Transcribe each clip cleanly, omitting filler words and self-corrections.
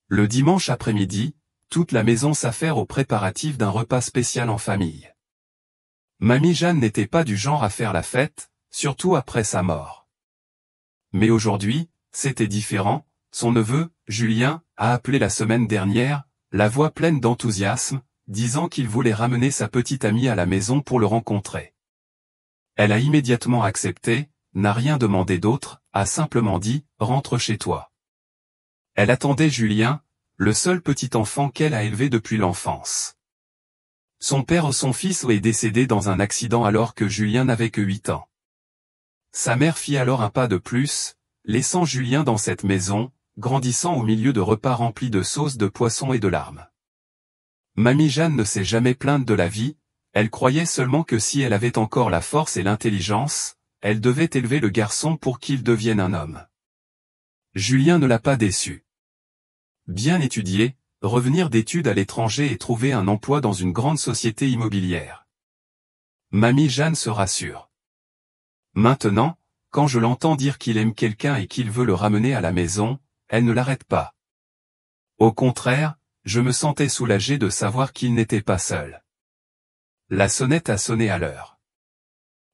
Le dimanche après-midi, toute la maison s'affaire aux préparatifs d'un repas spécial en famille. Mamie Jeanne n'était pas du genre à faire la fête, surtout après sa mort. Mais aujourd'hui, c'était différent. Son neveu, Julien, a appelé la semaine dernière, la voix pleine d'enthousiasme, disant qu'il voulait ramener sa petite amie à la maison pour le rencontrer. Elle a immédiatement accepté, n'a rien demandé d'autre, a simplement dit « Rentre chez toi ». Elle attendait Julien, le seul petit enfant qu'elle a élevé depuis l'enfance. Son père ou son fils est décédé dans un accident alors que Julien n'avait que 8 ans. Sa mère fit alors un pas de plus, laissant Julien dans cette maison, grandissant au milieu de repas remplis de sauces de poisson et de larmes. Mamie Jeanne ne s'est jamais plainte de la vie, elle croyait seulement que si elle avait encore la force et l'intelligence, elle devait élever le garçon pour qu'il devienne un homme. Julien ne l'a pas déçu. Bien étudié, revenir d'études à l'étranger et trouver un emploi dans une grande société immobilière. Mamie Jeanne se rassure. Maintenant, quand je l'entends dire qu'il aime quelqu'un et qu'il veut le ramener à la maison, elle ne l'arrête pas. Au contraire, je me sentais soulagé de savoir qu'il n'était pas seul. La sonnette a sonné à l'heure.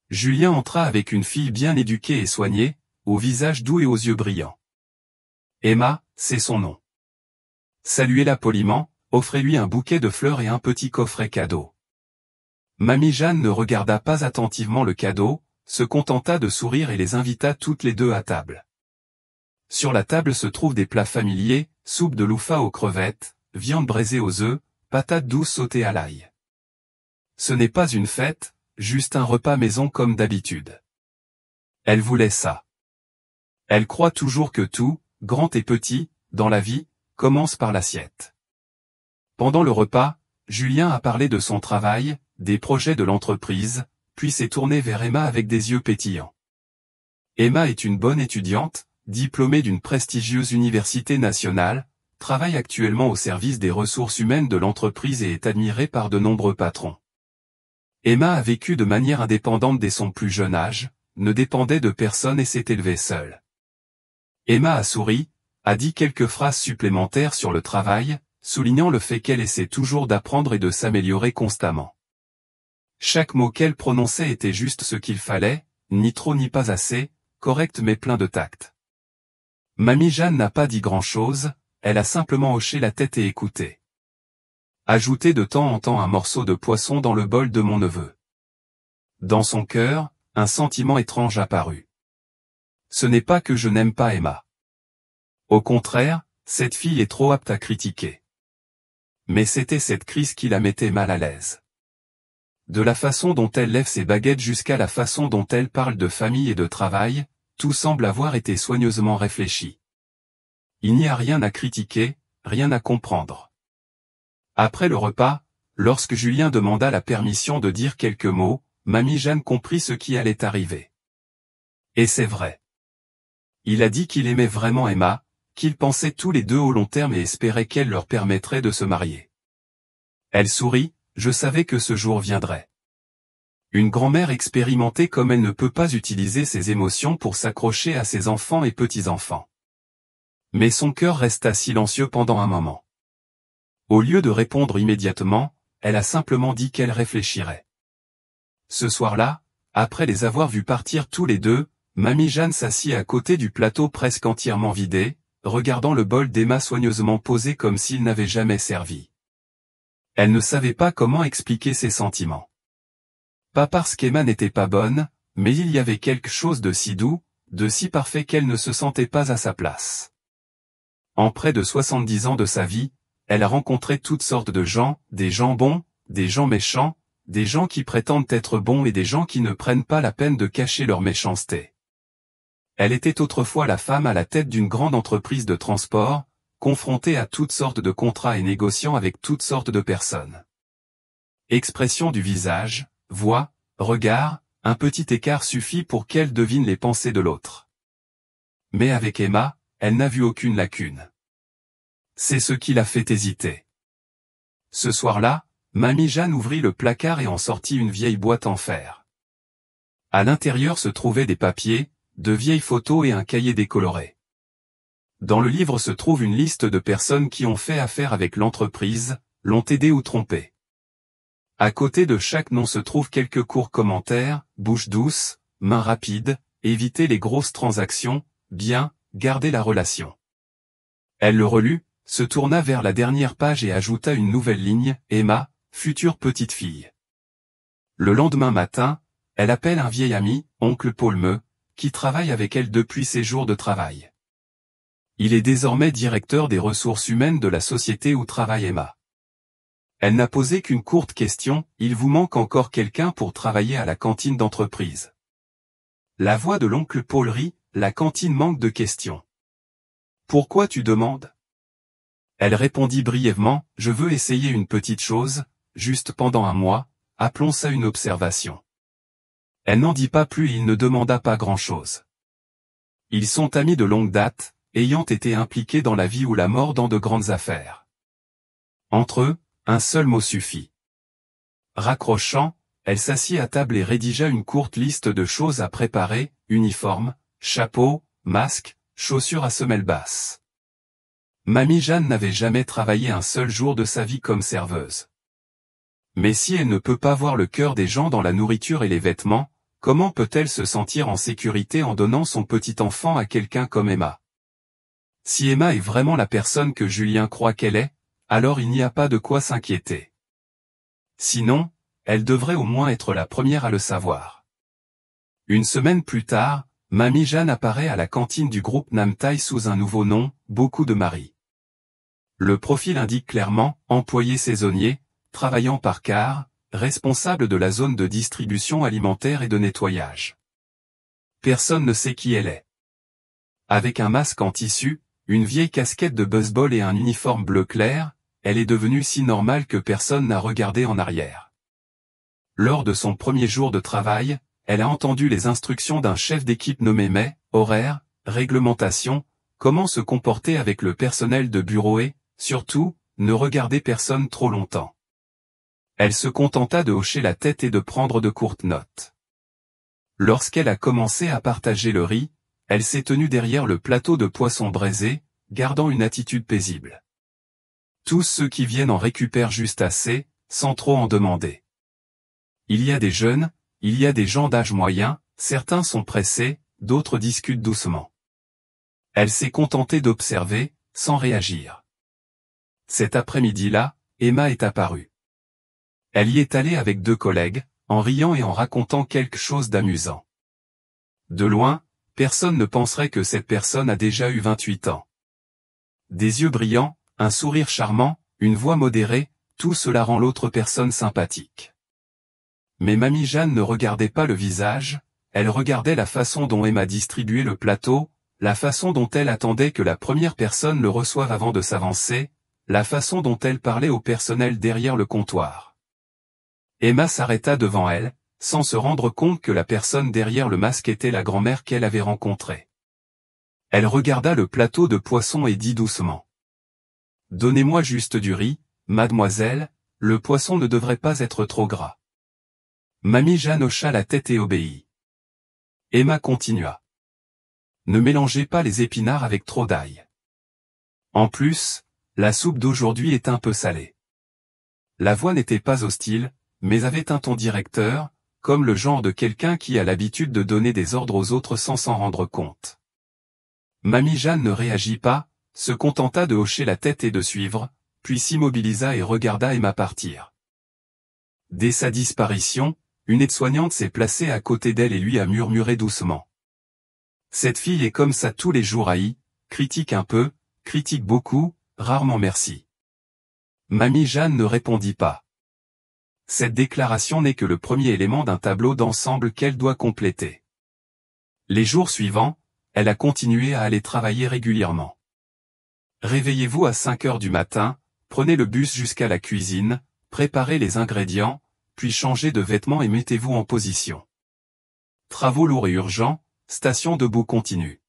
Julien entra avec une fille bien éduquée et soignée, au visage doux et aux yeux brillants. Emma, c'est son nom. Saluez-la poliment, offrez-lui un bouquet de fleurs et un petit coffret cadeau. Mamie Jeanne ne regarda pas attentivement le cadeau, se contenta de sourire et les invita toutes les deux à table. Sur la table se trouvent des plats familiers, soupe de loufa aux crevettes, viande braisée aux œufs, patates douces sautées à l'ail. Ce n'est pas une fête, juste un repas maison comme d'habitude. Elle voulait ça. Elle croit toujours que tout, grand et petit, dans la vie, commence par l'assiette. Pendant le repas, Julien a parlé de son travail, des projets de l'entreprise, puis s'est tourné vers Emma avec des yeux pétillants. Emma est une bonne étudiante, diplômée d'une prestigieuse université nationale, travaille actuellement au service des ressources humaines de l'entreprise et est admirée par de nombreux patrons. Emma a vécu de manière indépendante dès son plus jeune âge, ne dépendait de personne et s'est élevée seule. Emma a souri, a dit quelques phrases supplémentaires sur le travail, soulignant le fait qu'elle essaie toujours d'apprendre et de s'améliorer constamment. Chaque mot qu'elle prononçait était juste ce qu'il fallait, ni trop ni pas assez, correct mais plein de tact. Mamie Jeanne n'a pas dit grand-chose, elle a simplement hoché la tête et écouté. Ajoutez de temps en temps un morceau de poisson dans le bol de mon neveu. Dans son cœur, un sentiment étrange apparut. Ce n'est pas que je n'aime pas Emma. Au contraire, cette fille est trop apte à critiquer. Mais c'était cette crise qui la mettait mal à l'aise. De la façon dont elle lève ses baguettes jusqu'à la façon dont elle parle de famille et de travail, tout semble avoir été soigneusement réfléchi. Il n'y a rien à critiquer, rien à comprendre. Après le repas, lorsque Julien demanda la permission de dire quelques mots, Mamie Jeanne comprit ce qui allait arriver. Et c'est vrai. Il a dit qu'il aimait vraiment Emma, qu'ils pensaient tous les deux au long terme et espérait qu'elle leur permettrait de se marier. Elle sourit, je savais que ce jour viendrait. Une grand-mère expérimentée comme elle ne peut pas utiliser ses émotions pour s'accrocher à ses enfants et petits-enfants. Mais son cœur resta silencieux pendant un moment. Au lieu de répondre immédiatement, elle a simplement dit qu'elle réfléchirait. Ce soir-là, après les avoir vus partir tous les deux, Mamie Jeanne s'assit à côté du plateau presque entièrement vidé, regardant le bol d'Emma soigneusement posé comme s'il n'avait jamais servi. Elle ne savait pas comment expliquer ses sentiments. Pas parce qu'Emma n'était pas bonne, mais il y avait quelque chose de si doux, de si parfait qu'elle ne se sentait pas à sa place. En près de 70 ans de sa vie, elle a rencontré toutes sortes de gens, des gens bons, des gens méchants, des gens qui prétendent être bons et des gens qui ne prennent pas la peine de cacher leur méchanceté. Elle était autrefois la femme à la tête d'une grande entreprise de transport, confrontée à toutes sortes de contrats et négociant avec toutes sortes de personnes. Expression du visage, voix, regard, un petit écart suffit pour qu'elle devine les pensées de l'autre. Mais avec Emma, elle n'a vu aucune lacune. C'est ce qui l'a fait hésiter. Ce soir-là, Mamie Jeanne ouvrit le placard et en sortit une vieille boîte en fer. À l'intérieur se trouvaient des papiers, de vieilles photos et un cahier décoloré. Dans le livre se trouve une liste de personnes qui ont fait affaire avec l'entreprise, l'ont aidé ou trompé. À côté de chaque nom se trouvent quelques courts commentaires, bouche douce, main rapide, éviter les grosses transactions, bien, garder la relation. Elle le relut, se tourna vers la dernière page et ajouta une nouvelle ligne, Emma, future petite fille. Le lendemain matin, elle appelle un vieil ami, oncle Paul qui travaille avec elle depuis ses jours de travail. Il est désormais directeur des ressources humaines de la société où travaille Emma. Elle n'a posé qu'une courte question, il vous manque encore quelqu'un pour travailler à la cantine d'entreprise. La voix de l'oncle Paul rit, la cantine manque de questions. Pourquoi tu demandes? Elle répondit brièvement, je veux essayer une petite chose, juste pendant un mois, appelons ça une observation. Elle n'en dit pas plus et il ne demanda pas grand-chose. Ils sont amis de longue date, ayant été impliqués dans la vie ou la mort dans de grandes affaires. Entre eux, un seul mot suffit. Raccrochant, elle s'assit à table et rédigea une courte liste de choses à préparer, uniforme, chapeau, masque, chaussures à semelles basses. Mamie Jeanne n'avait jamais travaillé un seul jour de sa vie comme serveuse. Mais si elle ne peut pas voir le cœur des gens dans la nourriture et les vêtements, comment peut-elle se sentir en sécurité en donnant son petit enfant à quelqu'un comme Emma? Si Emma est vraiment la personne que Julien croit qu'elle est, alors il n'y a pas de quoi s'inquiéter. Sinon, elle devrait au moins être la première à le savoir. Une semaine plus tard, Mamie Jeanne apparaît à la cantine du groupe Namtaï sous un nouveau nom, beaucoup de Marie. Le profil indique clairement, employé saisonnier, travaillant par quart, responsable de la zone de distribution alimentaire et de nettoyage. Personne ne sait qui elle est. Avec un masque en tissu, une vieille casquette de baseball et un uniforme bleu clair, elle est devenue si normale que personne n'a regardé en arrière. Lors de son premier jour de travail, elle a entendu les instructions d'un chef d'équipe nommé May, horaire, réglementation, comment se comporter avec le personnel de bureau et, surtout, ne regarder personne trop longtemps. Elle se contenta de hocher la tête et de prendre de courtes notes. Lorsqu'elle a commencé à partager le riz, elle s'est tenue derrière le plateau de poisson braisé, gardant une attitude paisible. Tous ceux qui viennent en récupèrent juste assez, sans trop en demander. Il y a des jeunes, il y a des gens d'âge moyen, certains sont pressés, d'autres discutent doucement. Elle s'est contentée d'observer, sans réagir. Cet après-midi-là, Emma est apparue. Elle y est allée avec 2 collègues, en riant et en racontant quelque chose d'amusant. De loin, personne ne penserait que cette personne a déjà eu 28 ans. Des yeux brillants, un sourire charmant, une voix modérée, tout cela rend l'autre personne sympathique. Mais Mamie Jeanne ne regardait pas le visage, elle regardait la façon dont Emma distribuait le plateau, la façon dont elle attendait que la première personne le reçoive avant de s'avancer, la façon dont elle parlait au personnel derrière le comptoir. Emma s'arrêta devant elle, sans se rendre compte que la personne derrière le masque était la grand-mère qu'elle avait rencontrée. Elle regarda le plateau de poisson et dit doucement. « Donnez-moi juste du riz, mademoiselle, le poisson ne devrait pas être trop gras. » Mamie Jeanne hocha la tête et obéit. Emma continua. « Ne mélangez pas les épinards avec trop d'ail. En plus, la soupe d'aujourd'hui est un peu salée. » La voix n'était pas hostile, mais avait un ton directeur, comme le genre de quelqu'un qui a l'habitude de donner des ordres aux autres sans s'en rendre compte. Mamie Jeanne ne réagit pas, se contenta de hocher la tête et de suivre, puis s'immobilisa et regarda Emma partir. Dès sa disparition, une aide-soignante s'est placée à côté d'elle et lui a murmuré doucement. « Cette fille est comme ça tous les jours haï, critique un peu, critique beaucoup, rarement merci. » Mamie Jeanne ne répondit pas. Cette déclaration n'est que le premier élément d'un tableau d'ensemble qu'elle doit compléter. Les jours suivants, elle a continué à aller travailler régulièrement. Réveillez-vous à 5 heures du matin, prenez le bus jusqu'à la cuisine, préparez les ingrédients, puis changez de vêtements et mettez-vous en position. Travaux lourds et urgents, station debout continue.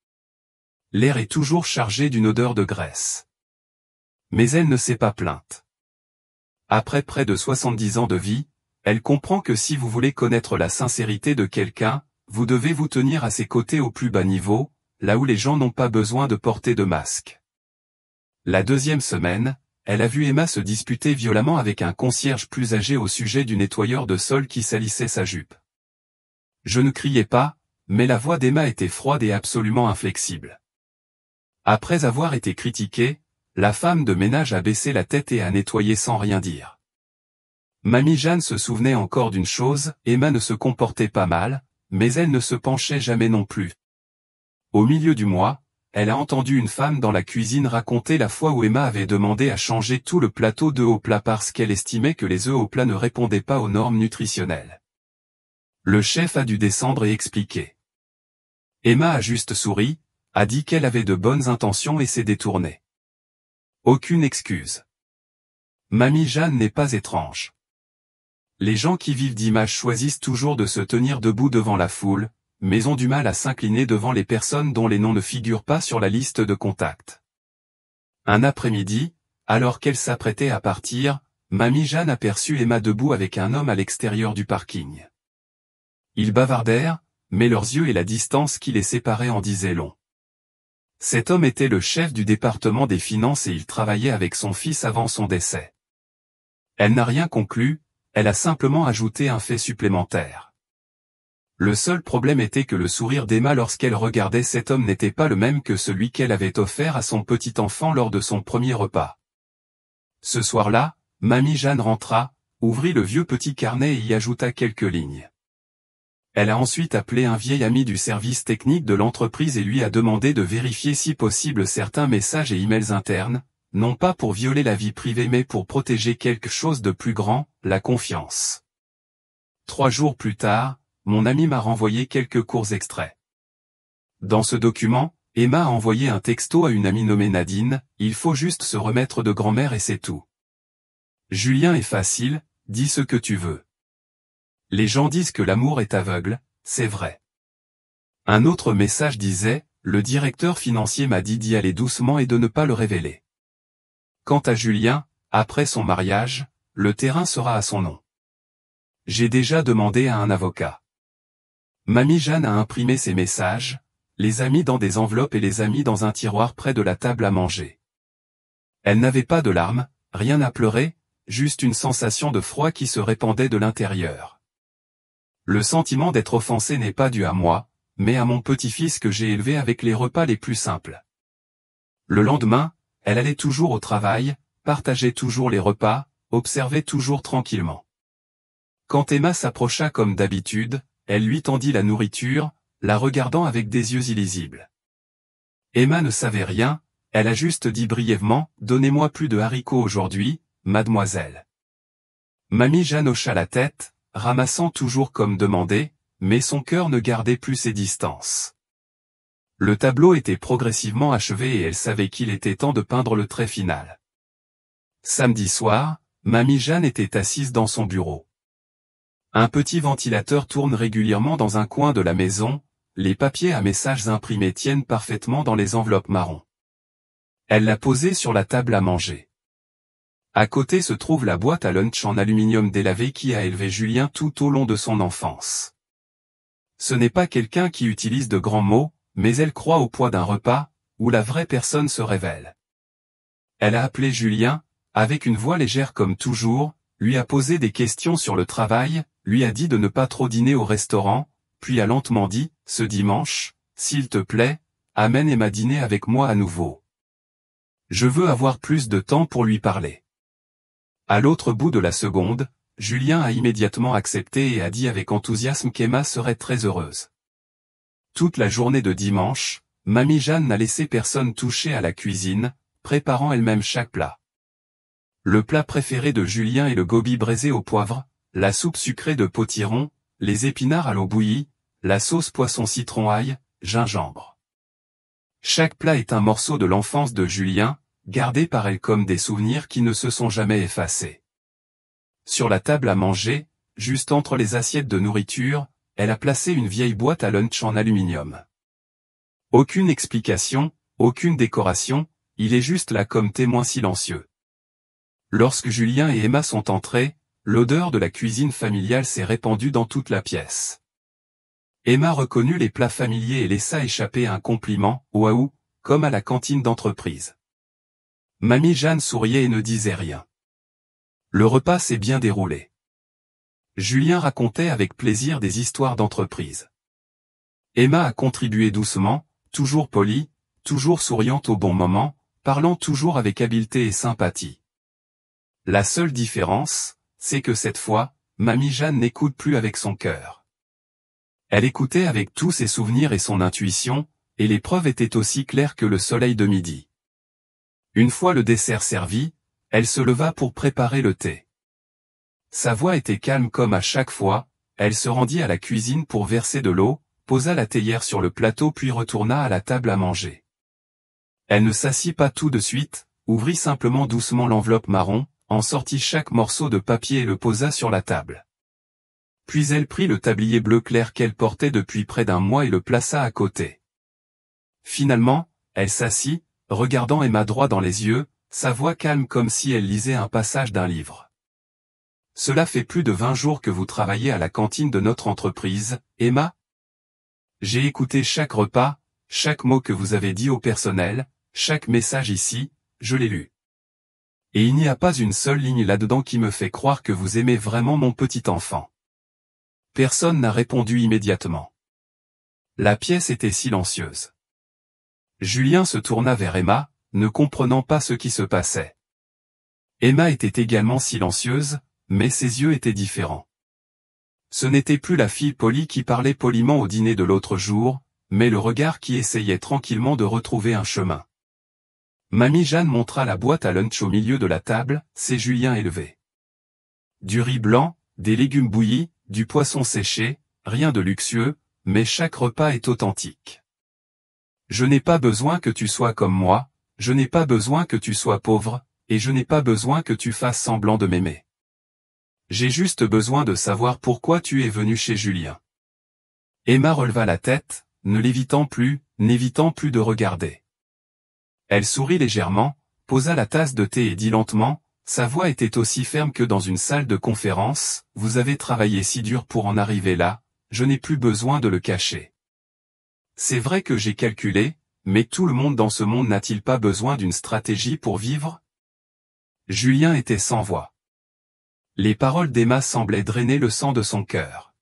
L'air est toujours chargé d'une odeur de graisse. Mais elle ne s'est pas plainte. Après près de 70 ans de vie, elle comprend que si vous voulez connaître la sincérité de quelqu'un, vous devez vous tenir à ses côtés au plus bas niveau, là où les gens n'ont pas besoin de porter de masque. La deuxième semaine, elle a vu Emma se disputer violemment avec un concierge plus âgé au sujet du nettoyeur de sol qui salissait sa jupe. Je ne criais pas, mais la voix d'Emma était froide et absolument inflexible. Après avoir été critiquée, la femme de ménage a baissé la tête et a nettoyé sans rien dire. Mamie Jeanne se souvenait encore d'une chose, Emma ne se comportait pas mal, mais elle ne se penchait jamais non plus. Au milieu du mois, elle a entendu une femme dans la cuisine raconter la fois où Emma avait demandé à changer tout le plateau d'œufs au plat parce qu'elle estimait que les œufs au plat ne répondaient pas aux normes nutritionnelles. Le chef a dû descendre et expliquer. Emma a juste souri, a dit qu'elle avait de bonnes intentions et s'est détournée. Aucune excuse. Mamie Jeanne n'est pas étrange. Les gens qui vivent d'images choisissent toujours de se tenir debout devant la foule, mais ont du mal à s'incliner devant les personnes dont les noms ne figurent pas sur la liste de contacts. Un après-midi, alors qu'elle s'apprêtait à partir, Mamie Jeanne aperçut Emma debout avec un homme à l'extérieur du parking. Ils bavardèrent, mais leurs yeux et la distance qui les séparait en disaient long. Cet homme était le chef du département des finances et il travaillait avec son fils avant son décès. Elle n'a rien conclu, elle a simplement ajouté un fait supplémentaire. Le seul problème était que le sourire d'Emma lorsqu'elle regardait cet homme n'était pas le même que celui qu'elle avait offert à son petit enfant lors de son premier repas. Ce soir-là, Mamie Jeanne rentra, ouvrit le vieux petit carnet et y ajouta quelques lignes. Elle a ensuite appelé un vieil ami du service technique de l'entreprise et lui a demandé de vérifier si possible certains messages et emails internes, non pas pour violer la vie privée mais pour protéger quelque chose de plus grand, la confiance. 3 jours plus tard, mon ami m'a renvoyé quelques courts extraits. Dans ce document, Emma a envoyé un texto à une amie nommée Nadine, il faut juste se remettre de grand-mère et c'est tout. Julien est facile, dis ce que tu veux. Les gens disent que l'amour est aveugle, c'est vrai. Un autre message disait, le directeur financier m'a dit d'y aller doucement et de ne pas le révéler. Quant à Julien, après son mariage, le terrain sera à son nom. J'ai déjà demandé à un avocat. Mamie Jeanne a imprimé ces messages, les a mis dans des enveloppes et les a mis dans un tiroir près de la table à manger. Elle n'avait pas de larmes, rien à pleurer, juste une sensation de froid qui se répandait de l'intérieur. Le sentiment d'être offensé n'est pas dû à moi, mais à mon petit-fils que j'ai élevé avec les repas les plus simples. Le lendemain, elle allait toujours au travail, partageait toujours les repas, observait toujours tranquillement. Quand Emma s'approcha comme d'habitude, elle lui tendit la nourriture, la regardant avec des yeux illisibles. Emma ne savait rien, elle a juste dit brièvement, « Donnez-moi plus de haricots aujourd'hui, mademoiselle. » Mamie Jeanne hocha la tête, ramassant toujours comme demandé, mais son cœur ne gardait plus ses distances. Le tableau était progressivement achevé et elle savait qu'il était temps de peindre le trait final. Samedi soir, Mamie Jeanne était assise dans son bureau. Un petit ventilateur tourne régulièrement dans un coin de la maison, les papiers à messages imprimés tiennent parfaitement dans les enveloppes marron. Elle l'a posé sur la table à manger. À côté se trouve la boîte à lunch en aluminium délavé qui a élevé Julien tout au long de son enfance. Ce n'est pas quelqu'un qui utilise de grands mots, mais elle croit au poids d'un repas, où la vraie personne se révèle. Elle a appelé Julien, avec une voix légère comme toujours, lui a posé des questions sur le travail, lui a dit de ne pas trop dîner au restaurant, puis a lentement dit, « Ce dimanche, s'il te plaît, amène Emma dîner avec moi à nouveau. Je veux avoir plus de temps pour lui parler. » À l'autre bout de la seconde, Julien a immédiatement accepté et a dit avec enthousiasme qu'Emma serait très heureuse. Toute la journée de dimanche, Mamie Jeanne n'a laissé personne toucher à la cuisine, préparant elle-même chaque plat. Le plat préféré de Julien est le gobi braisé au poivre, la soupe sucrée de potiron, les épinards à l'eau bouillie, la sauce poisson citron ail, gingembre. Chaque plat est un morceau de l'enfance de Julien, gardé par elle comme des souvenirs qui ne se sont jamais effacés. Sur la table à manger, juste entre les assiettes de nourriture, elle a placé une vieille boîte à lunch en aluminium. Aucune explication, aucune décoration, il est juste là comme témoin silencieux. Lorsque Julien et Emma sont entrés, l'odeur de la cuisine familiale s'est répandue dans toute la pièce. Emma reconnut les plats familiers et laissa échapper un compliment, waouh, comme à la cantine d'entreprise. Mamie Jeanne souriait et ne disait rien. Le repas s'est bien déroulé. Julien racontait avec plaisir des histoires d'entreprise. Emma a contribué doucement, toujours polie, toujours souriante au bon moment, parlant toujours avec habileté et sympathie. La seule différence, c'est que cette fois, Mamie Jeanne n'écoute plus avec son cœur. Elle écoutait avec tous ses souvenirs et son intuition, et les preuves étaient aussi claires que le soleil de midi. Une fois le dessert servi, elle se leva pour préparer le thé. Sa voix était calme comme à chaque fois, elle se rendit à la cuisine pour verser de l'eau, posa la théière sur le plateau puis retourna à la table à manger. Elle ne s'assit pas tout de suite, ouvrit simplement doucement l'enveloppe marron, en sortit chaque morceau de papier et le posa sur la table. Puis elle prit le tablier bleu clair qu'elle portait depuis près d'un mois et le plaça à côté. Finalement, elle s'assit, regardant Emma droit dans les yeux, sa voix calme comme si elle lisait un passage d'un livre. Cela fait plus de 20 jours que vous travaillez à la cantine de notre entreprise, Emma? J'ai écouté chaque repas, chaque mot que vous avez dit au personnel, chaque message ici, je l'ai lu. Et il n'y a pas une seule ligne là-dedans qui me fait croire que vous aimez vraiment mon petit enfant. Personne n'a répondu immédiatement. La pièce était silencieuse. Julien se tourna vers Emma, ne comprenant pas ce qui se passait. Emma était également silencieuse, mais ses yeux étaient différents. Ce n'était plus la fille polie qui parlait poliment au dîner de l'autre jour, mais le regard qui essayait tranquillement de retrouver un chemin. Mamie Jeanne montra la boîte à lunch au milieu de la table, c'est Julien élevé. Du riz blanc, des légumes bouillis, du poisson séché, rien de luxueux, mais chaque repas est authentique. Je n'ai pas besoin que tu sois comme moi, je n'ai pas besoin que tu sois pauvre, et je n'ai pas besoin que tu fasses semblant de m'aimer. J'ai juste besoin de savoir pourquoi tu es venu chez Julien. Emma releva la tête, n'évitant plus de regarder. Elle sourit légèrement, posa la tasse de thé et dit lentement, sa voix était aussi ferme que dans une salle de conférence, vous avez travaillé si dur pour en arriver là, je n'ai plus besoin de le cacher. C'est vrai que j'ai calculé, mais tout le monde dans ce monde n'a-t-il pas besoin d'une stratégie pour vivre? Julien était sans voix. Les paroles d'Emma semblaient drainer le sang de son cœur.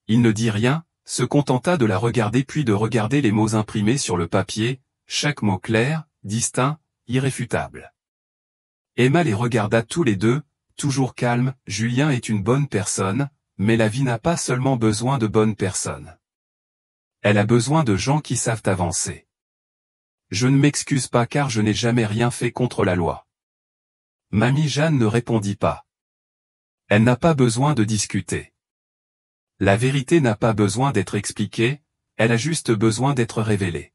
Il ne dit rien, se contenta de la regarder puis de regarder les mots imprimés sur le papier, chaque mot clair, distinct, irréfutable. Emma les regarda tous les deux, toujours calme, Julien est une bonne personne, mais la vie n'a pas seulement besoin de bonnes personnes. Elle a besoin de gens qui savent avancer. Je ne m'excuse pas car je n'ai jamais rien fait contre la loi. Mamie Jeanne ne répondit pas. Elle n'a pas besoin de discuter. La vérité n'a pas besoin d'être expliquée, elle a juste besoin d'être révélée.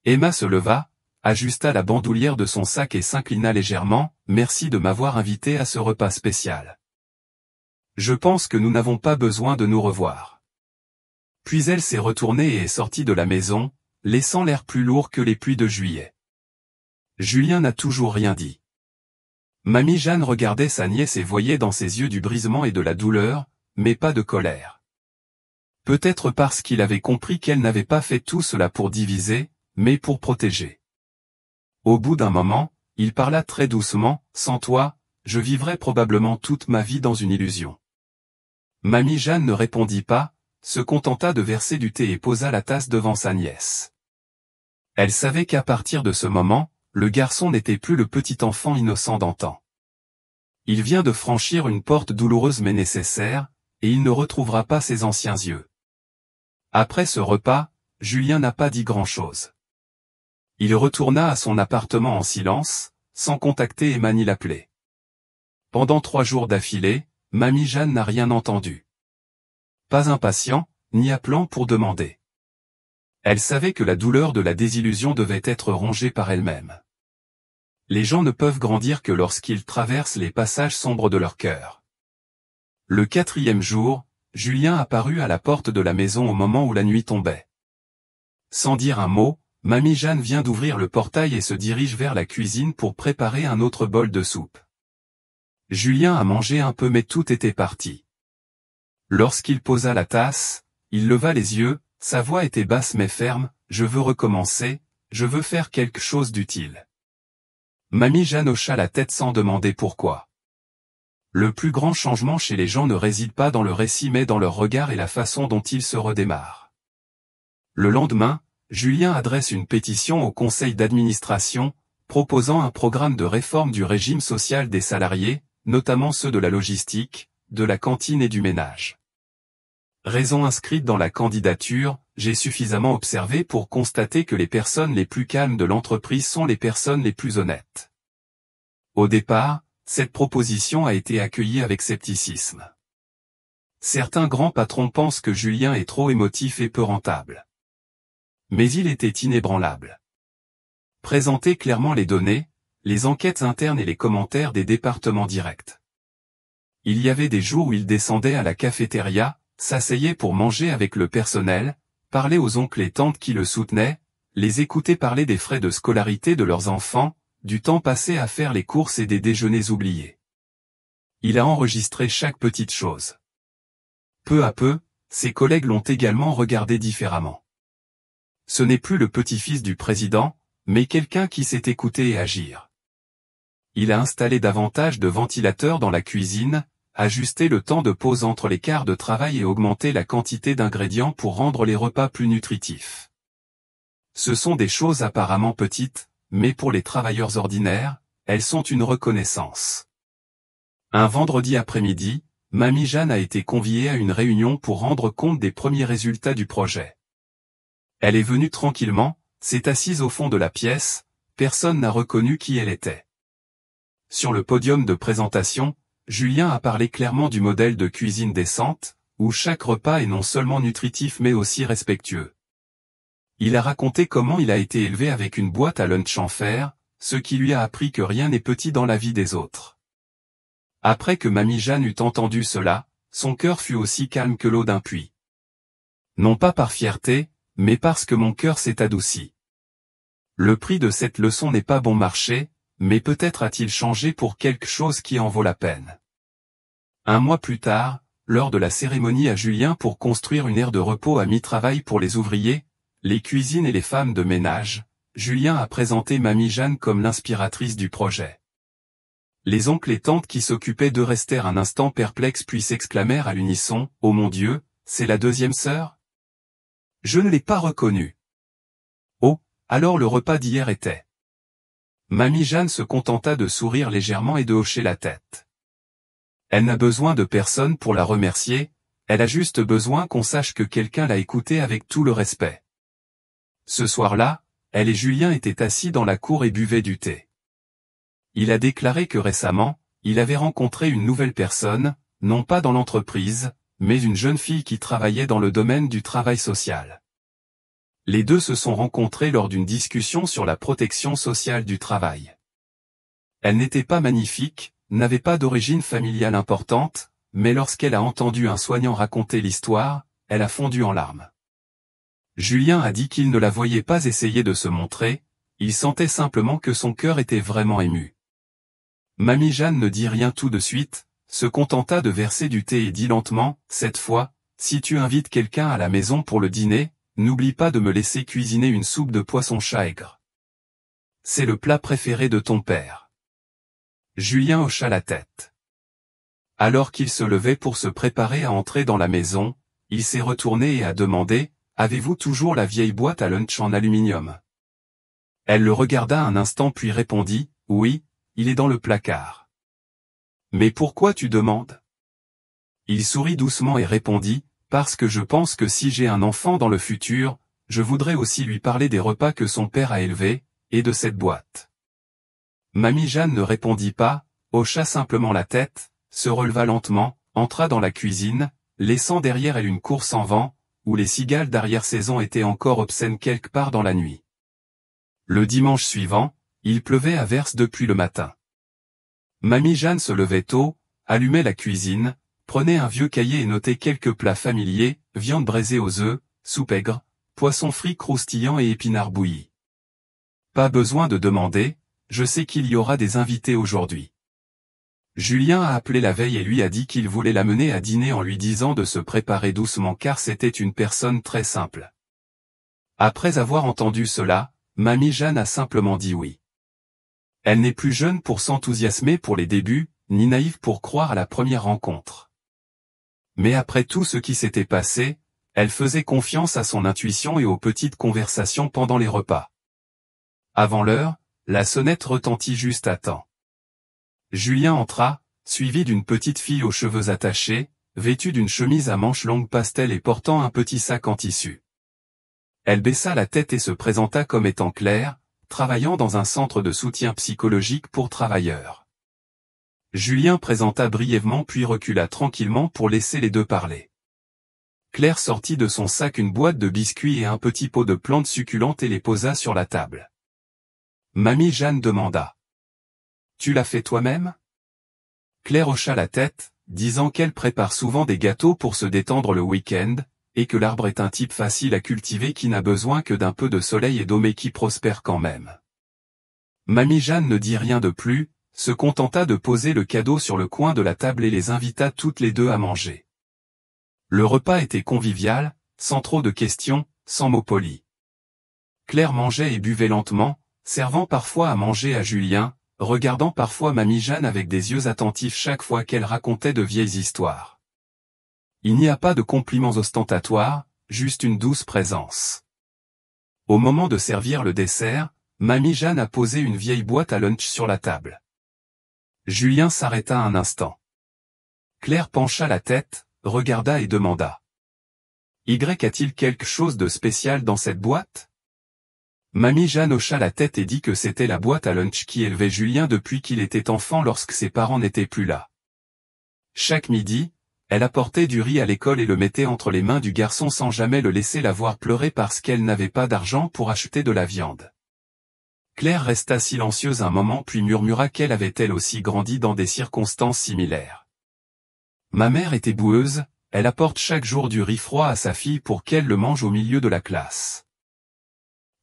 Emma se leva, ajusta la bandoulière de son sac et s'inclina légèrement, merci de m'avoir invité à ce repas spécial. Je pense que nous n'avons pas besoin de nous revoir. Puis elle s'est retournée et est sortie de la maison, laissant l'air plus lourd que les pluies de juillet. Julien n'a toujours rien dit. Mamie Jeanne regardait sa nièce et voyait dans ses yeux du brisement et de la douleur, mais pas de colère. Peut-être parce qu'il avait compris qu'elle n'avait pas fait tout cela pour diviser, mais pour protéger. Au bout d'un moment, il parla très doucement, sans toi, je vivrais probablement toute ma vie dans une illusion. Mamie Jeanne ne répondit pas, se contenta de verser du thé et posa la tasse devant sa nièce. Elle savait qu'à partir de ce moment, le garçon n'était plus le petit enfant innocent d'antan. Il vient de franchir une porte douloureuse mais nécessaire, et il ne retrouvera pas ses anciens yeux. Après ce repas, Julien n'a pas dit grand-chose. Il retourna à son appartement en silence, sans contacter Emma ni l'appeler. Pendant 3 jours d'affilée, Mamie Jeanne n'a rien entendu. Pas impatient, ni appelant pour demander. Elle savait que la douleur de la désillusion devait être rongée par elle-même. Les gens ne peuvent grandir que lorsqu'ils traversent les passages sombres de leur cœur. Le 4e jour, Julien apparut à la porte de la maison au moment où la nuit tombait. Sans dire un mot, Mamie Jeanne vient d'ouvrir le portail et se dirige vers la cuisine pour préparer un autre bol de soupe. Julien a mangé un peu mais tout était parti. Lorsqu'il posa la tasse, il leva les yeux, sa voix était basse mais ferme, « Je veux recommencer, je veux faire quelque chose d'utile. » Mamie Jeanne hocha la tête sans demander pourquoi. Le plus grand changement chez les gens ne réside pas dans le récit mais dans leur regard et la façon dont ils se redémarrent. Le lendemain, Julien adresse une pétition au conseil d'administration, proposant un programme de réforme du régime social des salariés, notamment ceux de la logistique, de la cantine et du ménage. Raison inscrite dans la candidature, j'ai suffisamment observé pour constater que les personnes les plus calmes de l'entreprise sont les personnes les plus honnêtes. Au départ, cette proposition a été accueillie avec scepticisme. Certains grands patrons pensent que Julien est trop émotif et peu rentable. Mais il était inébranlable. Présenter clairement les données, les enquêtes internes et les commentaires des départements directs. Il y avait des jours où il descendait à la cafétéria, s'asseyait pour manger avec le personnel, parlait aux oncles et tantes qui le soutenaient, les écoutait parler des frais de scolarité de leurs enfants, du temps passé à faire les courses et des déjeuners oubliés. Il a enregistré chaque petite chose. Peu à peu, ses collègues l'ont également regardé différemment. Ce n'est plus le petit-fils du président, mais quelqu'un qui sait écouter et agir. Il a installé davantage de ventilateurs dans la cuisine, ajusté le temps de pause entre les quarts de travail et augmenté la quantité d'ingrédients pour rendre les repas plus nutritifs. Ce sont des choses apparemment petites, mais pour les travailleurs ordinaires, elles sont une reconnaissance. Un vendredi après-midi, Mamie Jeanne a été conviée à une réunion pour rendre compte des premiers résultats du projet. Elle est venue tranquillement, s'est assise au fond de la pièce, personne n'a reconnu qui elle était. Sur le podium de présentation, Julien a parlé clairement du modèle de cuisine décente, où chaque repas est non seulement nutritif mais aussi respectueux. Il a raconté comment il a été élevé avec une boîte à lunch en fer, ce qui lui a appris que rien n'est petit dans la vie des autres. Après que Mamie Jeanne eut entendu cela, son cœur fut aussi calme que l'eau d'un puits. Non pas par fierté, mais parce que mon cœur s'est adouci. Le prix de cette leçon n'est pas bon marché, mais peut-être a-t-il changé pour quelque chose qui en vaut la peine. Un mois plus tard, lors de la cérémonie à Julien pour construire une aire de repos à mi-travail pour les ouvriers, les cuisines et les femmes de ménage, Julien a présenté Mamie Jeanne comme l'inspiratrice du projet. Les oncles et tantes qui s'occupaient d'eux restèrent un instant perplexes puis s'exclamèrent à l'unisson, « Oh mon Dieu, c'est la deuxième sœur ? Je ne l'ai pas reconnue. » Oh, alors le repas d'hier était. Mamie Jeanne se contenta de sourire légèrement et de hocher la tête. Elle n'a besoin de personne pour la remercier, elle a juste besoin qu'on sache que quelqu'un l'a écoutée avec tout le respect. Ce soir-là, elle et Julien étaient assis dans la cour et buvaient du thé. Il a déclaré que récemment, il avait rencontré une nouvelle personne, non pas dans l'entreprise, mais une jeune fille qui travaillait dans le domaine du travail social. Les deux se sont rencontrés lors d'une discussion sur la protection sociale du travail. Elle n'était pas magnifique, n'avait pas d'origine familiale importante, mais lorsqu'elle a entendu un soignant raconter l'histoire, elle a fondu en larmes. Julien a dit qu'il ne la voyait pas essayer de se montrer, il sentait simplement que son cœur était vraiment ému. Mamie Jeanne ne dit rien tout de suite, se contenta de verser du thé et dit lentement, « Cette fois, si tu invites quelqu'un à la maison pour le dîner, n'oublie pas de me laisser cuisiner une soupe de poisson-chat aigre. C'est le plat préféré de ton père. » Julien hocha la tête. Alors qu'il se levait pour se préparer à entrer dans la maison, il s'est retourné et a demandé, « Avez-vous toujours la vieille boîte à lunch en aluminium ?» Elle le regarda un instant puis répondit, « Oui, il est dans le placard. »« Mais pourquoi tu demandes ?» Il sourit doucement et répondit, « Parce que je pense que si j'ai un enfant dans le futur, je voudrais aussi lui parler des repas que son père a élevés, et de cette boîte. » Mamie Jeanne ne répondit pas, hocha simplement la tête, se releva lentement, entra dans la cuisine, laissant derrière elle une cour sans vent, où les cigales d'arrière-saison étaient encore obscènes quelque part dans la nuit. Le dimanche suivant, il pleuvait à verse depuis le matin. Mamie Jeanne se levait tôt, allumait la cuisine, prenait un vieux cahier et notait quelques plats familiers, viande braisée aux œufs, soupe aigre, poisson frit croustillant et épinards bouillis. Pas besoin de demander, je sais qu'il y aura des invités aujourd'hui. Julien a appelé la veille et lui a dit qu'il voulait l'amener à dîner en lui disant de se préparer doucement car c'était une personne très simple. Après avoir entendu cela, mamie Jeanne a simplement dit oui. Elle n'est plus jeune pour s'enthousiasmer pour les débuts, ni naïve pour croire à la première rencontre. Mais après tout ce qui s'était passé, elle faisait confiance à son intuition et aux petites conversations pendant les repas. Avant l'heure, la sonnette retentit juste à temps. Julien entra, suivi d'une petite fille aux cheveux attachés, vêtue d'une chemise à manches longues pastel et portant un petit sac en tissu. Elle baissa la tête et se présenta comme étant Claire, travaillant dans un centre de soutien psychologique pour travailleurs. Julien présenta brièvement puis recula tranquillement pour laisser les deux parler. Claire sortit de son sac une boîte de biscuits et un petit pot de plantes succulentes et les posa sur la table. Mamie Jeanne demanda. « Tu l'as fait toi-même » Claire hocha la tête, disant qu'elle prépare souvent des gâteaux pour se détendre le week-end, et que l'arbre est un type facile à cultiver qui n'a besoin que d'un peu de soleil et d'eau mais qui prospère quand même. Mamie Jeanne ne dit rien de plus, se contenta de poser le cadeau sur le coin de la table et les invita toutes les deux à manger. Le repas était convivial, sans trop de questions, sans mots polis. Claire mangeait et buvait lentement, servant parfois à manger à Julien, regardant parfois mamie Jeanne avec des yeux attentifs chaque fois qu'elle racontait de vieilles histoires. Il n'y a pas de compliments ostentatoires, juste une douce présence. Au moment de servir le dessert, mamie Jeanne a posé une vieille boîte à lunch sur la table. Julien s'arrêta un instant. Claire pencha la tête, regarda et demanda. « Y a-t-il quelque chose de spécial dans cette boîte ?» Mamie Jeanne hocha la tête et dit que c'était la boîte à lunch qui élevait Julien depuis qu'il était enfant lorsque ses parents n'étaient plus là. Chaque midi, elle apportait du riz à l'école et le mettait entre les mains du garçon sans jamais le laisser la voir pleurer parce qu'elle n'avait pas d'argent pour acheter de la viande. Claire resta silencieuse un moment puis murmura qu'elle avait elle aussi grandi dans des circonstances similaires. Ma mère était boueuse, elle apporte chaque jour du riz froid à sa fille pour qu'elle le mange au milieu de la classe.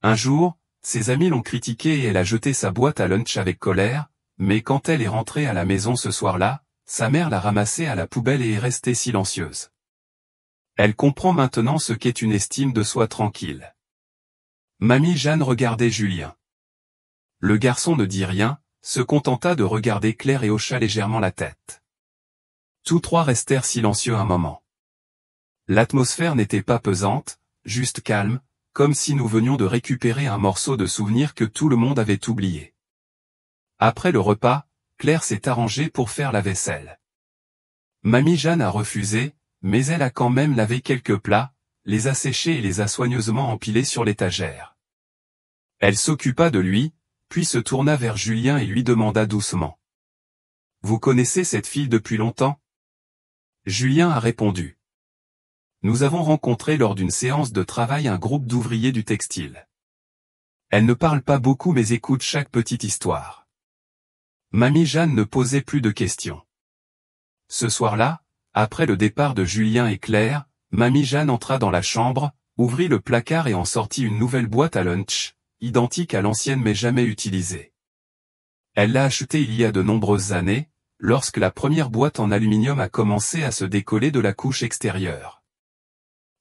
Un jour, ses amis l'ont critiquée et elle a jeté sa boîte à lunch avec colère, mais quand elle est rentrée à la maison ce soir-là, sa mère l'a ramassée à la poubelle et est restée silencieuse. Elle comprend maintenant ce qu'est une estime de soi tranquille. Mamie Jeanne regardait Julien. Le garçon ne dit rien, se contenta de regarder Claire et hocha légèrement la tête. Tous trois restèrent silencieux un moment. L'atmosphère n'était pas pesante, juste calme, comme si nous venions de récupérer un morceau de souvenir que tout le monde avait oublié. Après le repas, Claire s'est arrangée pour faire la vaisselle. Mamie Jeanne a refusé, mais elle a quand même lavé quelques plats, les a séchés et les a soigneusement empilés sur l'étagère. Elle s'occupa de lui, puis se tourna vers Julien et lui demanda doucement. « Vous connaissez cette fille depuis longtemps ?» Julien a répondu. « Nous avons rencontré lors d'une séance de travail un groupe d'ouvriers du textile. Elle ne parle pas beaucoup mais écoute chaque petite histoire. » Mamie Jeanne ne posait plus de questions. Ce soir-là, après le départ de Julien et Claire, mamie Jeanne entra dans la chambre, ouvrit le placard et en sortit une nouvelle boîte à lunch, identique à l'ancienne mais jamais utilisée. Elle l'a achetée il y a de nombreuses années, lorsque la première boîte en aluminium a commencé à se décoller de la couche extérieure.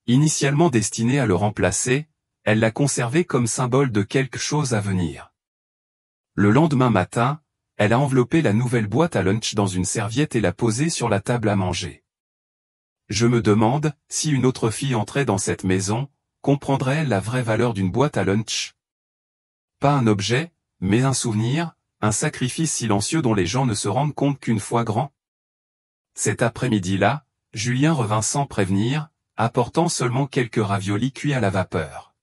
Initialement destinée à le remplacer, elle l'a conservée comme symbole de quelque chose à venir. Le lendemain matin, elle a enveloppé la nouvelle boîte à lunch dans une serviette et l'a posée sur la table à manger. Je me demande, si une autre fille entrait dans cette maison, comprendrait-elle la vraie valeur d'une boîte à lunch? Pas un objet, mais un souvenir, un sacrifice silencieux dont les gens ne se rendent compte qu'une fois grand. Cet après-midi-là, Julien revint sans prévenir, apportant seulement quelques raviolis cuits à la vapeur.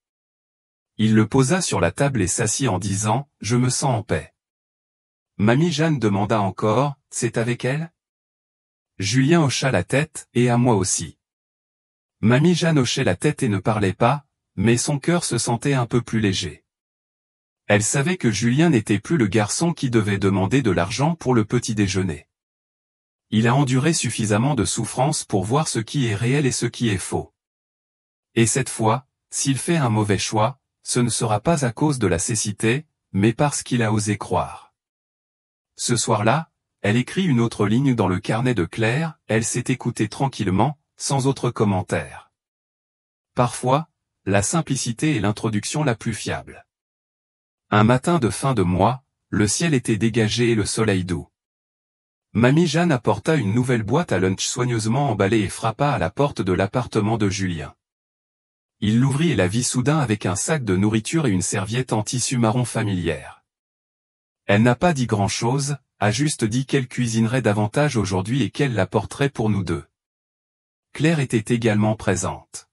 Il le posa sur la table et s'assit en disant « Je me sens en paix ». Mamie Jeanne demanda encore « C'est avec elle ?» Julien hocha la tête, et à moi aussi. Mamie Jeanne hochait la tête et ne parlait pas, mais son cœur se sentait un peu plus léger. Elle savait que Julien n'était plus le garçon qui devait demander de l'argent pour le petit déjeuner. Il a enduré suffisamment de souffrance pour voir ce qui est réel et ce qui est faux. Et cette fois, s'il fait un mauvais choix, ce ne sera pas à cause de la cécité, mais parce qu'il a osé croire. Ce soir-là, elle écrit une autre ligne dans le carnet de Claire, elle s'est écoutée tranquillement, sans autre commentaire. Parfois, la simplicité est l'introduction la plus fiable. Un matin de fin de mois, le ciel était dégagé et le soleil doux. Mamie Jeanne apporta une nouvelle boîte à lunch soigneusement emballée et frappa à la porte de l'appartement de Julien. Il l'ouvrit et la vit soudain avec un sac de nourriture et une serviette en tissu marron familière. Elle n'a pas dit grand-chose, a juste dit qu'elle cuisinerait davantage aujourd'hui et qu'elle l'apporterait pour nous deux. Claire était également présente.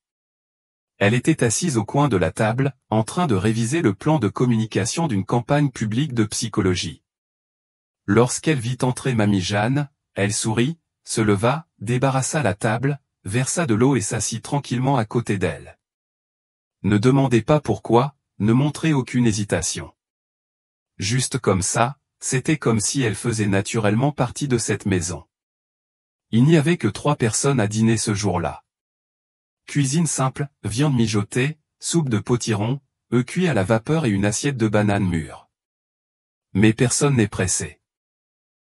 Elle était assise au coin de la table, en train de réviser le plan de communication d'une campagne publique de psychologie. Lorsqu'elle vit entrer Mamie Jeanne, elle sourit, se leva, débarrassa la table, versa de l'eau et s'assit tranquillement à côté d'elle. Ne demandez pas pourquoi, ne montrez aucune hésitation. Juste comme ça, c'était comme si elle faisait naturellement partie de cette maison. Il n'y avait que 3 personnes à dîner ce jour-là. Cuisine simple, viande mijotée, soupe de potiron, œufs cuits à la vapeur et une assiette de bananes mûres. Mais personne n'est pressé.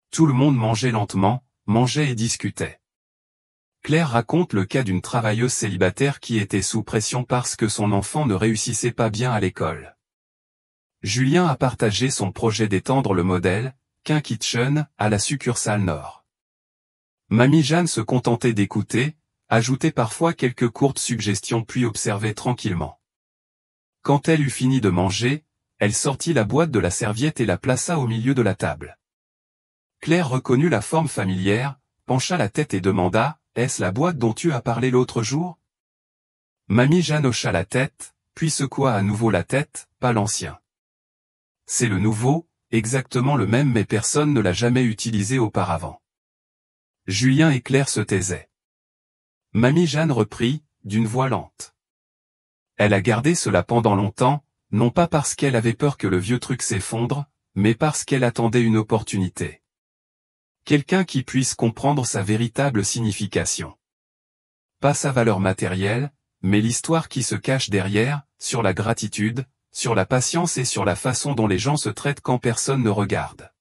Tout le monde mangeait lentement, mangeait et discutait. Claire raconte le cas d'une travailleuse célibataire qui était sous pression parce que son enfant ne réussissait pas bien à l'école. Julien a partagé son projet d'étendre le modèle, Qu'un Kitchen, à la succursale Nord. Mamie Jeanne se contentait d'écouter, ajoutait parfois quelques courtes suggestions puis observait tranquillement. Quand elle eut fini de manger, elle sortit la boîte de la serviette et la plaça au milieu de la table. Claire reconnut la forme familière, pencha la tête et demanda, « Est-ce la boîte dont tu as parlé l'autre jour ?» Mamie Jeanne hocha la tête, puis secoua à nouveau la tête, « Pas l'ancien. C'est le nouveau, exactement le même mais personne ne l'a jamais utilisé auparavant. » Julien et Claire se taisaient. Mamie Jeanne reprit, d'une voix lente. Elle a gardé cela pendant longtemps, non pas parce qu'elle avait peur que le vieux truc s'effondre, mais parce qu'elle attendait une opportunité. Quelqu'un qui puisse comprendre sa véritable signification. Pas sa valeur matérielle, mais l'histoire qui se cache derrière, sur la gratitude, sur la patience et sur la façon dont les gens se traitent quand personne ne regarde.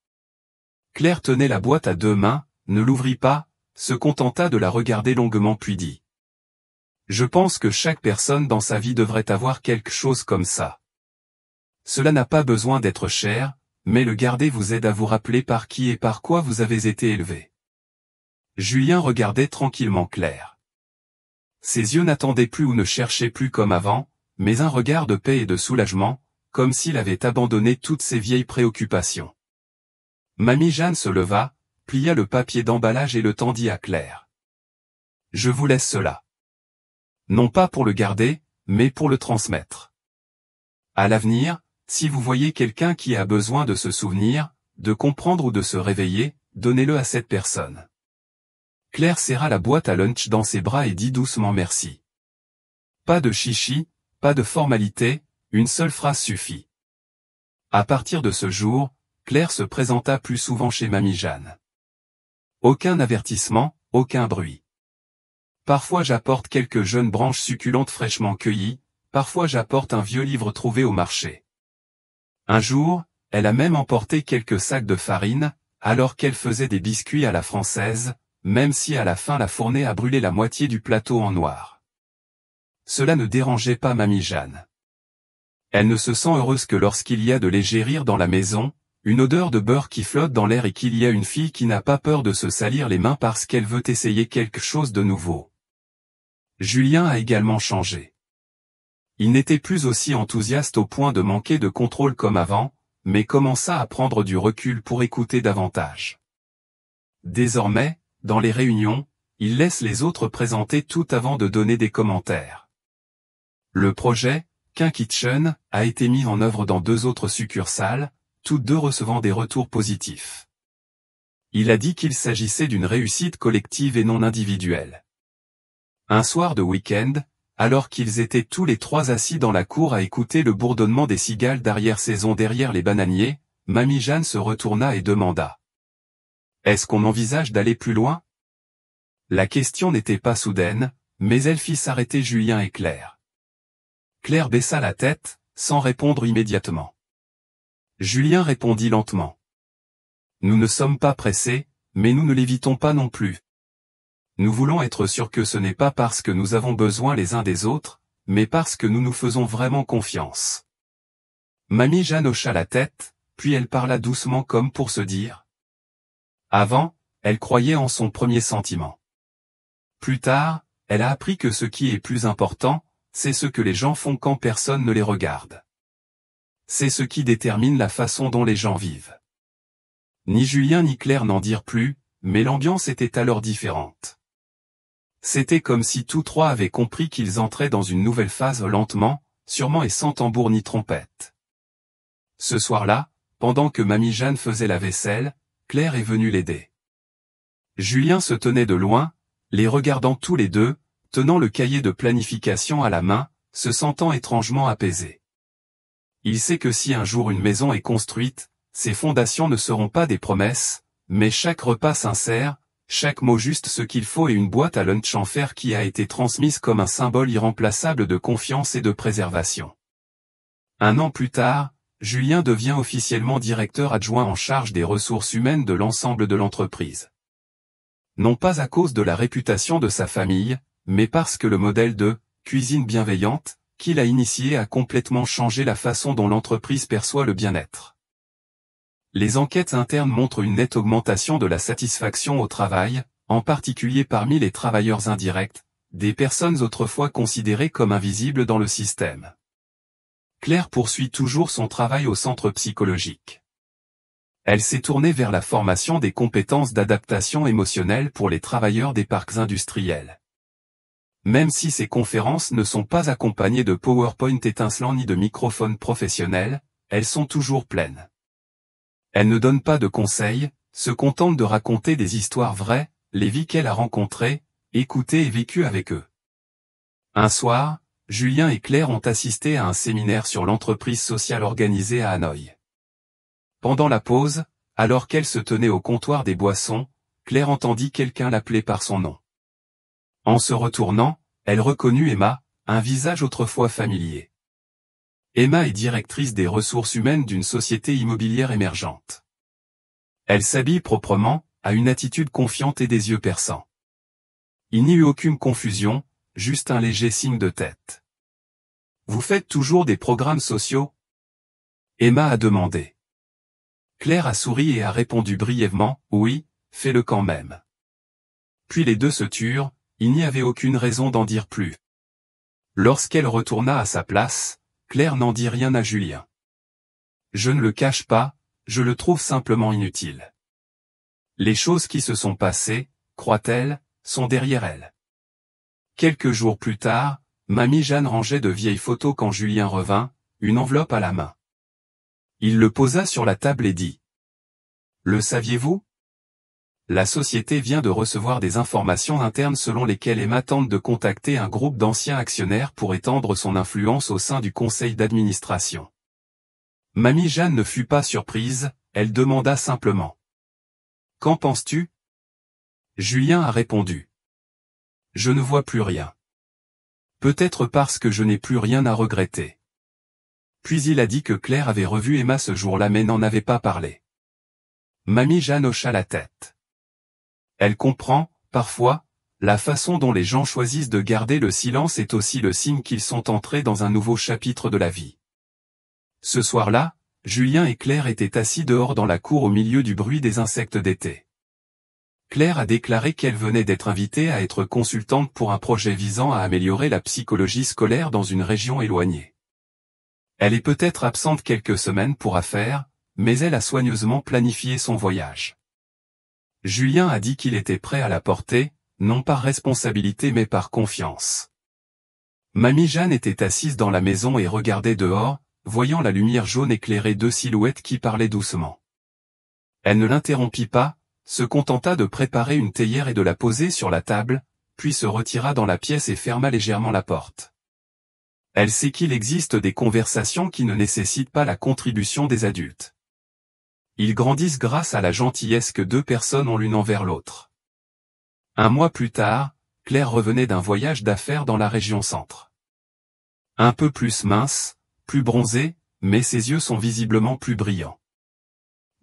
Claire tenait la boîte à 2 mains, ne l'ouvrit pas, se contenta de la regarder longuement puis dit. Je pense que chaque personne dans sa vie devrait avoir quelque chose comme ça. Cela n'a pas besoin d'être cher, mais le garder vous aide à vous rappeler par qui et par quoi vous avez été élevé. Julien regardait tranquillement Claire. Ses yeux n'attendaient plus ou ne cherchaient plus comme avant, mais un regard de paix et de soulagement, comme s'il avait abandonné toutes ses vieilles préoccupations. Mamie Jeanne se leva, plia le papier d'emballage et le tendit à Claire. Je vous laisse cela. Non pas pour le garder, mais pour le transmettre. À l'avenir, si vous voyez quelqu'un qui a besoin de se souvenir, de comprendre ou de se réveiller, donnez-le à cette personne. Claire serra la boîte à lunch dans ses bras et dit doucement merci. Pas de chichi, pas de formalité, une seule phrase suffit. À partir de ce jour, Claire se présenta plus souvent chez Mamie Jeanne. Aucun avertissement, aucun bruit. Parfois j'apporte quelques jeunes branches succulentes fraîchement cueillies, parfois j'apporte un vieux livre trouvé au marché. Un jour, elle a même emporté quelques sacs de farine, alors qu'elle faisait des biscuits à la française, même si à la fin la fournée a brûlé la moitié du plateau en noir. Cela ne dérangeait pas Mamie Jeanne. Elle ne se sent heureuse que lorsqu'il y a de légers rires dans la maison, une odeur de beurre qui flotte dans l'air et qu'il y a une fille qui n'a pas peur de se salir les mains parce qu'elle veut essayer quelque chose de nouveau. Julien a également changé. Il n'était plus aussi enthousiaste au point de manquer de contrôle comme avant, mais commença à prendre du recul pour écouter davantage. Désormais, dans les réunions, il laisse les autres présenter tout avant de donner des commentaires. Le projet, Qu'un Kitchen, a été mis en œuvre dans 2 autres succursales, toutes 2 recevant des retours positifs. Il a dit qu'il s'agissait d'une réussite collective et non individuelle. Un soir de week-end, alors qu'ils étaient tous les 3 assis dans la cour à écouter le bourdonnement des cigales d'arrière-saison derrière les bananiers, Mamie Jeanne se retourna et demanda. « Est-ce qu'on envisage d'aller plus loin ?» La question n'était pas soudaine, mais elle fit s'arrêter Julien et Claire. Claire baissa la tête, sans répondre immédiatement. Julien répondit lentement. Nous ne sommes pas pressés, mais nous ne l'évitons pas non plus. Nous voulons être sûrs que ce n'est pas parce que nous avons besoin les uns des autres, mais parce que nous nous faisons vraiment confiance. Mamie Jeanne hocha la tête, puis elle parla doucement comme pour se dire. Avant, elle croyait en son premier sentiment. Plus tard, elle a appris que ce qui est plus important, c'est ce que les gens font quand personne ne les regarde. C'est ce qui détermine la façon dont les gens vivent. Ni Julien ni Claire n'en dirent plus, mais l'ambiance était alors différente. C'était comme si tous trois avaient compris qu'ils entraient dans une nouvelle phase lentement, sûrement et sans tambour ni trompette. Ce soir-là, pendant que Mamie Jeanne faisait la vaisselle, Claire est venue l'aider. Julien se tenait de loin, les regardant tous les deux, tenant le cahier de planification à la main, se sentant étrangement apaisé. Il sait que si un jour une maison est construite, ses fondations ne seront pas des promesses, mais chaque repas sincère, chaque mot juste ce qu'il faut et une boîte à lunch en fer qui a été transmise comme un symbole irremplaçable de confiance et de préservation. Un an plus tard, Julien devient officiellement directeur adjoint en charge des ressources humaines de l'ensemble de l'entreprise. Non pas à cause de la réputation de sa famille, mais parce que le modèle de « cuisine bienveillante » qu'il a initié a complètement changé la façon dont l'entreprise perçoit le bien-être. Les enquêtes internes montrent une nette augmentation de la satisfaction au travail, en particulier parmi les travailleurs indirects, des personnes autrefois considérées comme invisibles dans le système. Claire poursuit toujours son travail au centre psychologique. Elle s'est tournée vers la formation des compétences d'adaptation émotionnelle pour les travailleurs des parcs industriels. Même si ces conférences ne sont pas accompagnées de PowerPoint étincelants ni de microphones professionnels, elles sont toujours pleines. Elle ne donne pas de conseils, se contente de raconter des histoires vraies, les vies qu'elle a rencontrées, écoutées et vécues avec eux. Un soir, Julien et Claire ont assisté à un séminaire sur l'entreprise sociale organisé à Hanoï. Pendant la pause, alors qu'elle se tenait au comptoir des boissons, Claire entendit quelqu'un l'appeler par son nom. En se retournant, elle reconnut Emma, un visage autrefois familier. Emma est directrice des ressources humaines d'une société immobilière émergente. Elle s'habille proprement, a une attitude confiante et des yeux perçants. Il n'y eut aucune confusion, juste un léger signe de tête. « Vous faites toujours des programmes sociaux ?» Emma a demandé. Claire a souri et a répondu brièvement, « Oui, fais-le quand même. » Puis les deux se turent, il n'y avait aucune raison d'en dire plus. Lorsqu'elle retourna à sa place, Claire n'en dit rien à Julien. « Je ne le cache pas, je le trouve simplement inutile. Les choses qui se sont passées, croit-elle, sont derrière elle. » Quelques jours plus tard, Mamie Jeanne rangeait de vieilles photos quand Julien revint, une enveloppe à la main. Il le posa sur la table et dit. « Le saviez-vous ? La société vient de recevoir des informations internes selon lesquelles Emma tente de contacter un groupe d'anciens actionnaires pour étendre son influence au sein du conseil d'administration. » Mamie Jeanne ne fut pas surprise, elle demanda simplement. « Qu'en penses-tu ? » Julien a répondu. « Je ne vois plus rien. Peut-être parce que je n'ai plus rien à regretter. » Puis il a dit que Claire avait revu Emma ce jour-là mais n'en avait pas parlé. Mamie Jeanne hocha la tête. Elle comprend, parfois, la façon dont les gens choisissent de garder le silence est aussi le signe qu'ils sont entrés dans un nouveau chapitre de la vie. Ce soir-là, Julien et Claire étaient assis dehors dans la cour au milieu du bruit des insectes d'été. Claire a déclaré qu'elle venait d'être invitée à être consultante pour un projet visant à améliorer la psychologie scolaire dans une région éloignée. Elle est peut-être absente quelques semaines pour affaires, mais elle a soigneusement planifié son voyage. Julien a dit qu'il était prêt à la porter, non par responsabilité mais par confiance. Mamie Jeanne était assise dans la maison et regardait dehors, voyant la lumière jaune éclairer deux silhouettes qui parlaient doucement. Elle ne l'interrompit pas, se contenta de préparer une théière et de la poser sur la table, puis se retira dans la pièce et ferma légèrement la porte. Elle sait qu'il existe des conversations qui ne nécessitent pas la contribution des adultes. Ils grandissent grâce à la gentillesse que deux personnes ont l'une envers l'autre. Un mois plus tard, Claire revenait d'un voyage d'affaires dans la région centre. Un peu plus mince, plus bronzée, mais ses yeux sont visiblement plus brillants.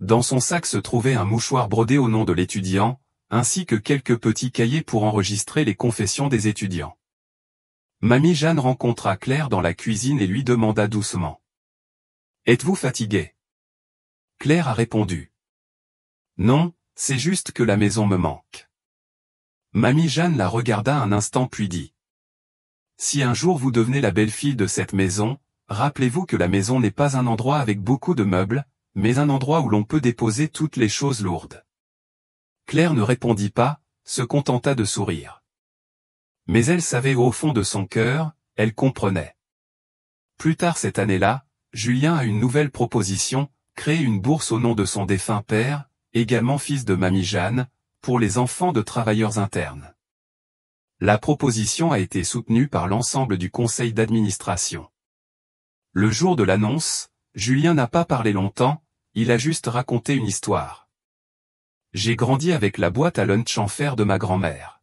Dans son sac se trouvait un mouchoir brodé au nom de l'étudiant, ainsi que quelques petits cahiers pour enregistrer les confessions des étudiants. Mamie Jeanne rencontra Claire dans la cuisine et lui demanda doucement. « Êtes-vous fatiguée ?» Claire a répondu. « Non, c'est juste que la maison me manque. » Mamie Jeanne la regarda un instant puis dit. « Si un jour vous devenez la belle-fille de cette maison, rappelez-vous que la maison n'est pas un endroit avec beaucoup de meubles, mais un endroit où l'on peut déposer toutes les choses lourdes. » Claire ne répondit pas, se contenta de sourire. Mais elle savait au fond de son cœur, elle comprenait. Plus tard cette année-là, Julien a une nouvelle proposition, créer une bourse au nom de son défunt père, également fils de Mamie Jeanne, pour les enfants de travailleurs internes. La proposition a été soutenue par l'ensemble du conseil d'administration. Le jour de l'annonce, Julien n'a pas parlé longtemps, il a juste raconté une histoire. J'ai grandi avec la boîte à lunch en fer de ma grand-mère.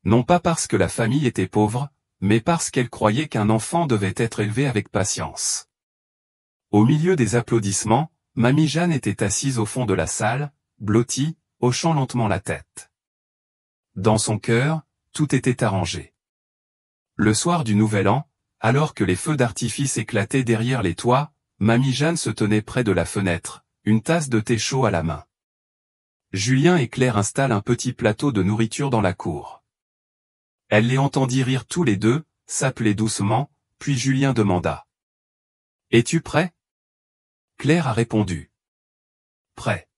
Non pas parce que la famille était pauvre, mais parce qu'elle croyait qu'un enfant devait être élevé avec patience. Au milieu des applaudissements, Mamie Jeanne était assise au fond de la salle, blottie, hochant lentement la tête. Dans son cœur, tout était arrangé. Le soir du Nouvel An, alors que les feux d'artifice éclataient derrière les toits, Mamie Jeanne se tenait près de la fenêtre, une tasse de thé chaud à la main. Julien et Claire installent un petit plateau de nourriture dans la cour. Elle les entendit rire tous les deux, s'appeler doucement, puis Julien demanda. « Es-tu prêt ?» Claire a répondu. « Prêt. »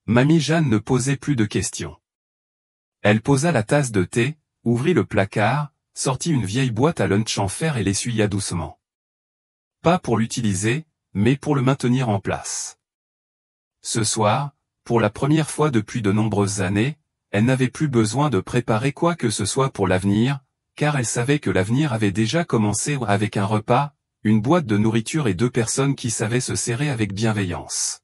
Mamie Jeanne ne posait plus de questions. Elle posa la tasse de thé, ouvrit le placard, sortit une vieille boîte à lunch en fer et l'essuya doucement. Pas pour l'utiliser, mais pour le maintenir en place. Ce soir, pour la première fois depuis de nombreuses années, elle n'avait plus besoin de préparer quoi que ce soit pour l'avenir, car elle savait que l'avenir avait déjà commencé avec un repas, une boîte de nourriture et 2 personnes qui savaient se serrer avec bienveillance.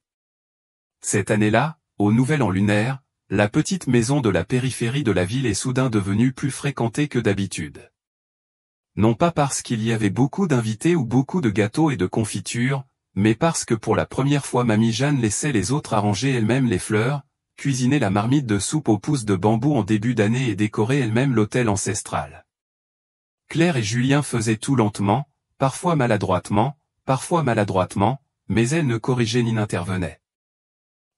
Cette année-là, au Nouvel An lunaire, la petite maison de la périphérie de la ville est soudain devenue plus fréquentée que d'habitude. Non pas parce qu'il y avait beaucoup d'invités ou beaucoup de gâteaux et de confitures, mais parce que pour la première fois Mamie Jeanne laissait les autres arranger elle-même les fleurs, cuisiner la marmite de soupe aux pousses de bambou en début d'année et décorer elle-même l'autel ancestral. Claire et Julien faisaient tout lentement, parfois maladroitement, mais elle ne corrigeait ni n'intervenait.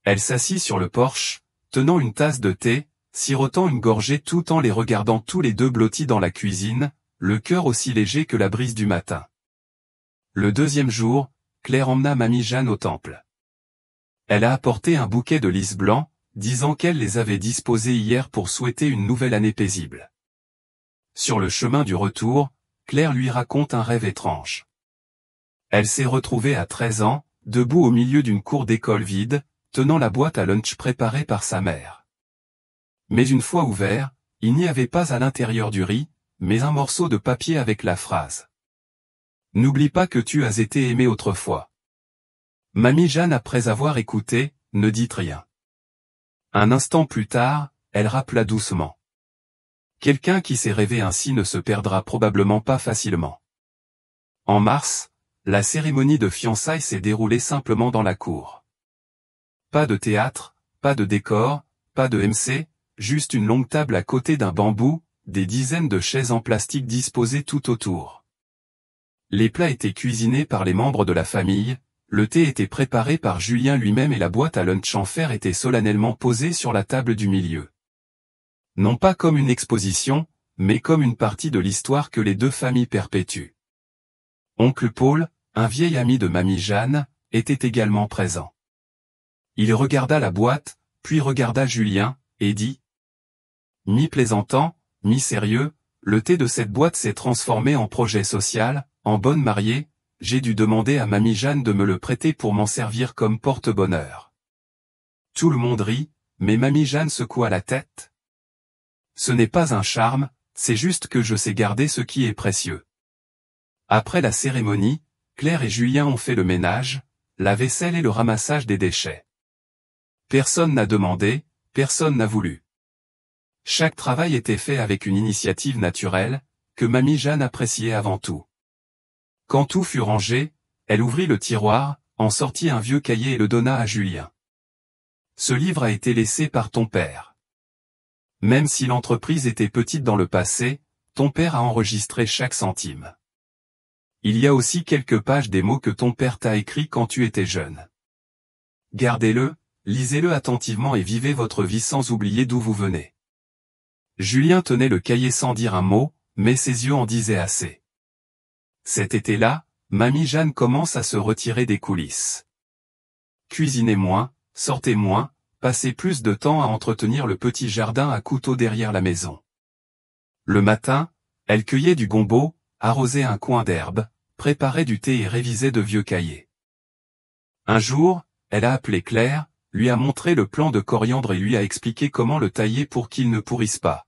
Elle s'assit sur le porche, tenant une tasse de thé, sirotant une gorgée tout en les regardant tous les deux blottis dans la cuisine, le cœur aussi léger que la brise du matin. Le deuxième jour, Claire emmena Mamie Jeanne au temple. Elle a apporté un bouquet de lys blancs, disant qu'elle les avait disposés hier pour souhaiter une nouvelle année paisible. Sur le chemin du retour, Claire lui raconte un rêve étrange. Elle s'est retrouvée à 13 ans, debout au milieu d'une cour d'école vide, tenant la boîte à lunch préparée par sa mère. Mais une fois ouvert, il n'y avait pas à l'intérieur du riz, mais un morceau de papier avec la phrase. « N'oublie pas que tu as été aimé autrefois. » Mamie Jeanne, après avoir écouté, ne dit rien. Un instant plus tard, elle rappela doucement. Quelqu'un qui s'est rêvé ainsi ne se perdra probablement pas facilement. En mars, la cérémonie de fiançailles s'est déroulée simplement dans la cour. Pas de théâtre, pas de décor, pas de MC, juste une longue table à côté d'un bambou, des dizaines de chaises en plastique disposées tout autour. Les plats étaient cuisinés par les membres de la famille, le thé était préparé par Julien lui-même et la boîte à lunch en fer était solennellement posée sur la table du milieu. Non pas comme une exposition, mais comme une partie de l'histoire que les deux familles perpétuent. Oncle Paul, un vieil ami de Mamie Jeanne, était également présent. Il regarda la boîte, puis regarda Julien, et dit « Mi-plaisantant, mi-sérieux, le thé de cette boîte s'est transformé en projet social, en bonne mariée, j'ai dû demander à Mamie Jeanne de me le prêter pour m'en servir comme porte-bonheur. » Tout le monde rit, mais Mamie Jeanne secoua la tête. « Ce n'est pas un charme, c'est juste que je sais garder ce qui est précieux. » Après la cérémonie, Claire et Julien ont fait le ménage, la vaisselle et le ramassage des déchets. Personne n'a demandé, personne n'a voulu. Chaque travail était fait avec une initiative naturelle, que Mamie Jeanne appréciait avant tout. Quand tout fut rangé, elle ouvrit le tiroir, en sortit un vieux cahier et le donna à Julien. Ce livre a été laissé par ton père. Même si l'entreprise était petite dans le passé, ton père a enregistré chaque centime. Il y a aussi quelques pages des mots que ton père t'a écrits quand tu étais jeune. Gardez-le, lisez-le attentivement et vivez votre vie sans oublier d'où vous venez. Julien tenait le cahier sans dire un mot, mais ses yeux en disaient assez. Cet été-là, mamie Jeanne commence à se retirer des coulisses. Cuisinez moins, sortez moins, passez plus de temps à entretenir le petit jardin à couteau derrière la maison. Le matin, elle cueillait du gombo, arrosait un coin d'herbe, préparait du thé et révisait de vieux cahiers. Un jour, elle a appelé Claire, lui a montré le plant de coriandre et lui a expliqué comment le tailler pour qu'il ne pourrisse pas.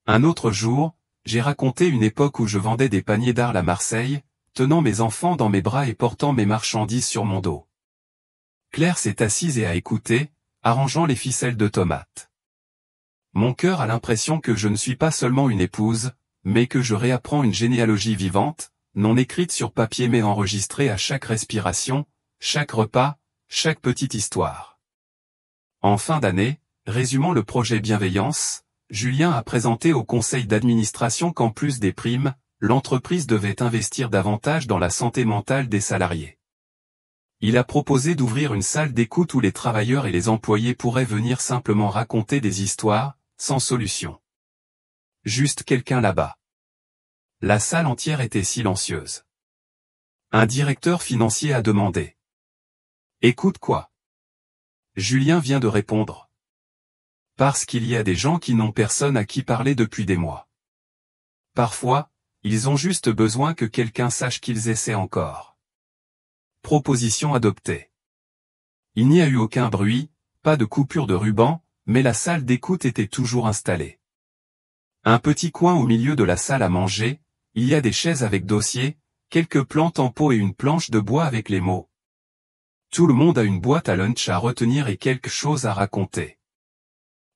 Un autre jour, j'ai raconté une époque où je vendais des paniers d'Arles à Marseille, tenant mes enfants dans mes bras et portant mes marchandises sur mon dos. Claire s'est assise et a écouté, arrangeant les ficelles de tomates. Mon cœur a l'impression que je ne suis pas seulement une épouse, mais que je réapprends une généalogie vivante, non écrite sur papier mais enregistrée à chaque respiration, chaque repas, chaque petite histoire. En fin d'année, résumant le projet Bienveillance, Julien a présenté au conseil d'administration qu'en plus des primes, l'entreprise devait investir davantage dans la santé mentale des salariés. Il a proposé d'ouvrir une salle d'écoute où les travailleurs et les employés pourraient venir simplement raconter des histoires, sans solution. Juste quelqu'un là-bas. La salle entière était silencieuse. Un directeur financier a demandé. Écoute quoi? Julien vient de répondre. Parce qu'il y a des gens qui n'ont personne à qui parler depuis des mois. Parfois, ils ont juste besoin que quelqu'un sache qu'ils essaient encore. Proposition adoptée. Il n'y a eu aucun bruit, pas de coupure de ruban, mais la salle d'écoute était toujours installée. Un petit coin au milieu de la salle à manger, il y a des chaises avec dossiers, quelques plantes en pot et une planche de bois avec les mots. Tout le monde a une boîte à lunch à retenir et quelque chose à raconter.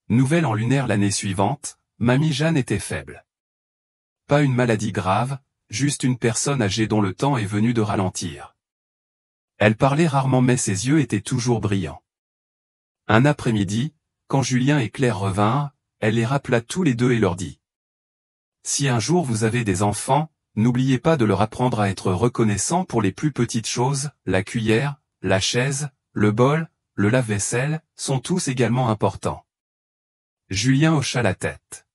Nouvelle en lunaire l'année suivante, mamie Jeanne était faible. Pas une maladie grave, juste une personne âgée dont le temps est venu de ralentir. Elle parlait rarement mais ses yeux étaient toujours brillants. Un après-midi, quand Julien et Claire revinrent, elle les rappela tous les deux et leur dit. Si un jour vous avez des enfants, n'oubliez pas de leur apprendre à être reconnaissants pour les plus petites choses, la cuillère, la chaise, le bol, le lave-vaisselle, sont tous également importants. Julien hocha la tête.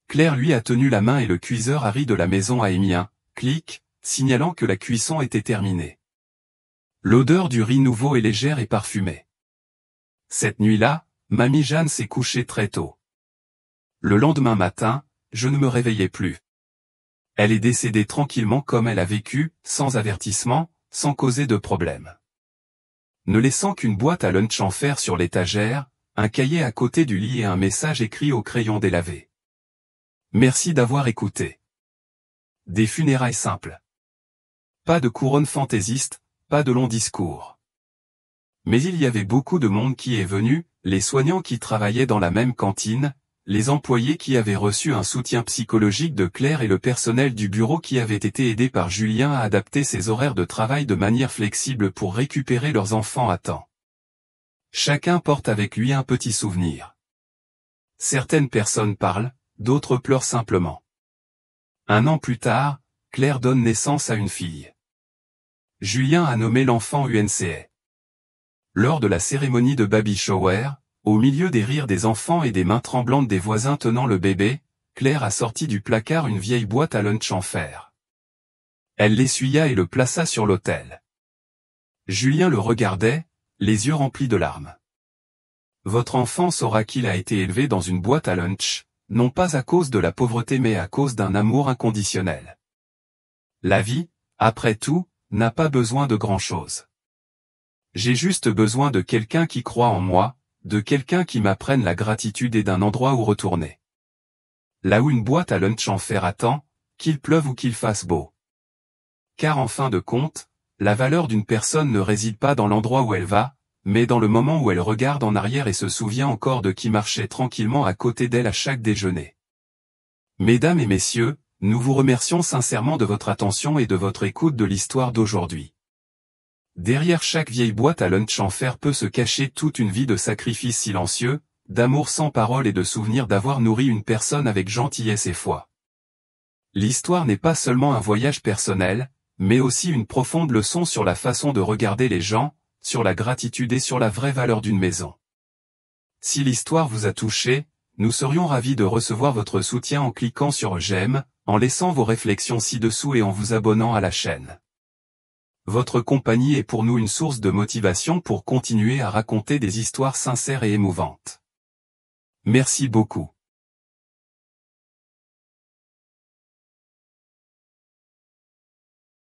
Claire lui a tenu la main et le cuiseur a ri de la maison a émis un clic, signalant que la cuisson était terminée. L'odeur du riz nouveau est légère et parfumée. Cette nuit-là, mamie Jeanne s'est couchée très tôt. Le lendemain matin, je ne me réveillais plus. Elle est décédée tranquillement comme elle a vécu, sans avertissement, sans causer de problème. Ne laissant qu'une boîte à lunch en fer sur l'étagère, un cahier à côté du lit et un message écrit au crayon délavé. Merci d'avoir écouté. Des funérailles simples. Pas de couronne fantaisiste, pas de long discours. Mais il y avait beaucoup de monde qui est venu, les soignants qui travaillaient dans la même cantine, les employés qui avaient reçu un soutien psychologique de Claire et le personnel du bureau qui avait été aidé par Julien à adapter ses horaires de travail de manière flexible pour récupérer leurs enfants à temps. Chacun porte avec lui un petit souvenir. Certaines personnes parlent, d'autres pleurent simplement. 1 an plus tard, Claire donne naissance à une fille. Julien a nommé l'enfant UNCA. Lors de la cérémonie de baby shower, au milieu des rires des enfants et des mains tremblantes des voisins tenant le bébé, Claire a sorti du placard une vieille boîte à lunch en fer. Elle l'essuya et le plaça sur l'autel. Julien le regardait, les yeux remplis de larmes. Votre enfant saura qu'il a été élevé dans une boîte à lunch, non pas à cause de la pauvreté mais à cause d'un amour inconditionnel. La vie, après tout, n'a pas besoin de grand-chose. J'ai juste besoin de quelqu'un qui croit en moi, de quelqu'un qui m'apprenne la gratitude et d'un endroit où retourner. Là où une boîte à lunch en fer attend, qu'il pleuve ou qu'il fasse beau. Car en fin de compte, la valeur d'une personne ne réside pas dans l'endroit où elle va, mais dans le moment où elle regarde en arrière et se souvient encore de qui marchait tranquillement à côté d'elle à chaque déjeuner. Mesdames et messieurs, nous vous remercions sincèrement de votre attention et de votre écoute de l'histoire d'aujourd'hui. Derrière chaque vieille boîte à lunch en fer peut se cacher toute une vie de sacrifices silencieux, d'amour sans parole et de souvenirs d'avoir nourri une personne avec gentillesse et foi. L'histoire n'est pas seulement un voyage personnel, mais aussi une profonde leçon sur la façon de regarder les gens, sur la gratitude et sur la vraie valeur d'une maison. Si l'histoire vous a touché, nous serions ravis de recevoir votre soutien en cliquant sur j'aime, en laissant vos réflexions ci-dessous et en vous abonnant à la chaîne. Votre compagnie est pour nous une source de motivation pour continuer à raconter des histoires sincères et émouvantes. Merci beaucoup.